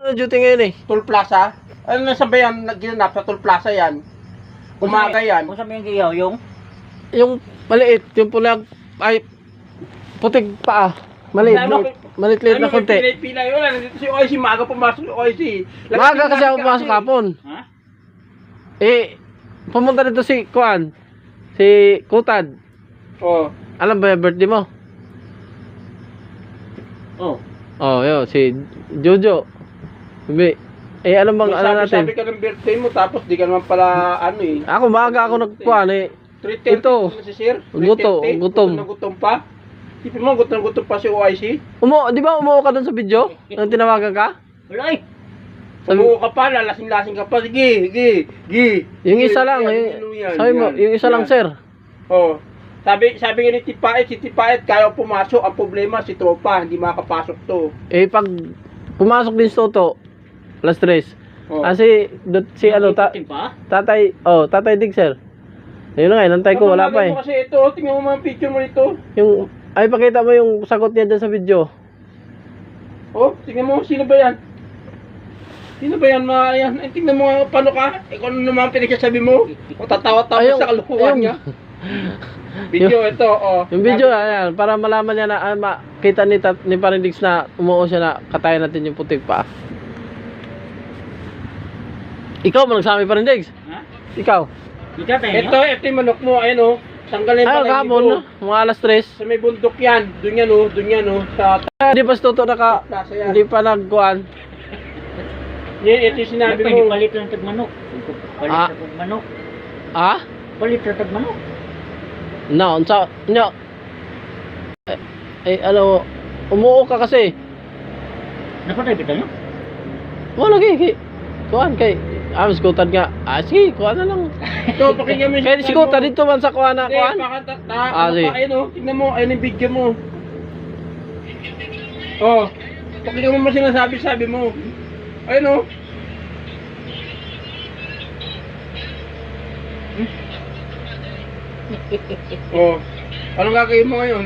Ano duty ngayon eh? Toll Plaza? Ano nasa ba yan? Ginanap sa Toll Plaza yan. Umaga yan. Kung saan yung giyaw, yung? Yung maliit, yung pulang, ay, putig paa. Maliit, maliit na konti. Pila yun. Nandito si OIC. Maaga pumasok si OIC. Maaga kasi ako pumasok hapon. Ha? Eh, pumunta dito si Kuan. Si Kutad. Oh. Alam ba yung birthday mo? Oh. Oh, yun, si Jojo. Sabi, alam bang ano natin? Sabi ka ng birthday mo tapos di ka naman pala ano eh. Ako, maaga ako nagkuhan eh. 3:30 Ito. si Sir. Gutom. 3:30, gutom na gutom pa. Tipin mo, gutom pa si OIC. Di ba umuo ka dun sa video? Nang tinawagan ka? Wala eh. Umuo ka pa, lalasing-lasing ka pa. Sige. Yung isa lang, sabi mo, yung isa lang, sir. Oh. Sabi nga ni Tipait, si Tipait kaya pumasok. Ang problema si Tropa, hindi makapasok to. Eh, pag pumasok din sa Toto, alas 3. Oh. Kasi, si ano, Ikutin pa? tatay Dig, sir. Ayun na nga, inantay ko, wala pa eh. Kasi ito, tingnan mo mga picture mo nito. Pakita mo yung sagot niya dyan sa video. Oh, tingnan mo, sino ba yan? Sino ba yan mga yan? Ay, tingnan mo nga, paano ka? Ikaw naman pinagsasabi mo. O tatawa-tawa sa kalukuhan niya. Video ito, oh. Yung video, ayan, para malaman niya na, makita ni Parindex na umuo siya na katayan natin yung putik pa. Ikaw mo nagsami Parindex? Ha? Ikaw? Ikaw tayo Ito yung manok mo, ayun oh. Tanggalin pa kayo kahapon, dito. mga alas 3. Sa may bundok yan. Doon yan oh. Sa Hindi pa si Toto plaza yan. hindi pa nagkuhan. Ito yung sinabi Pwede mo. palit lang tagmanok. Palit Ah. lang tagmanok. Ah? Palit lang tagmanok. No, ano, umuo ka kasi. Napatay ba tayo? Wala kay kuhan kay skutan nga. Sige, kuhan na lang. Ito, pakinggan mo yung Kaya si Kutan dito man sa kuhan na Hindi, kuhan. Sige. ayun oh. Tingnan mo, ayun yung video mo. Oh. Pakinggan mo sinasabi mo. Ayun oh. Oh. Anong gagawin mo ngayon?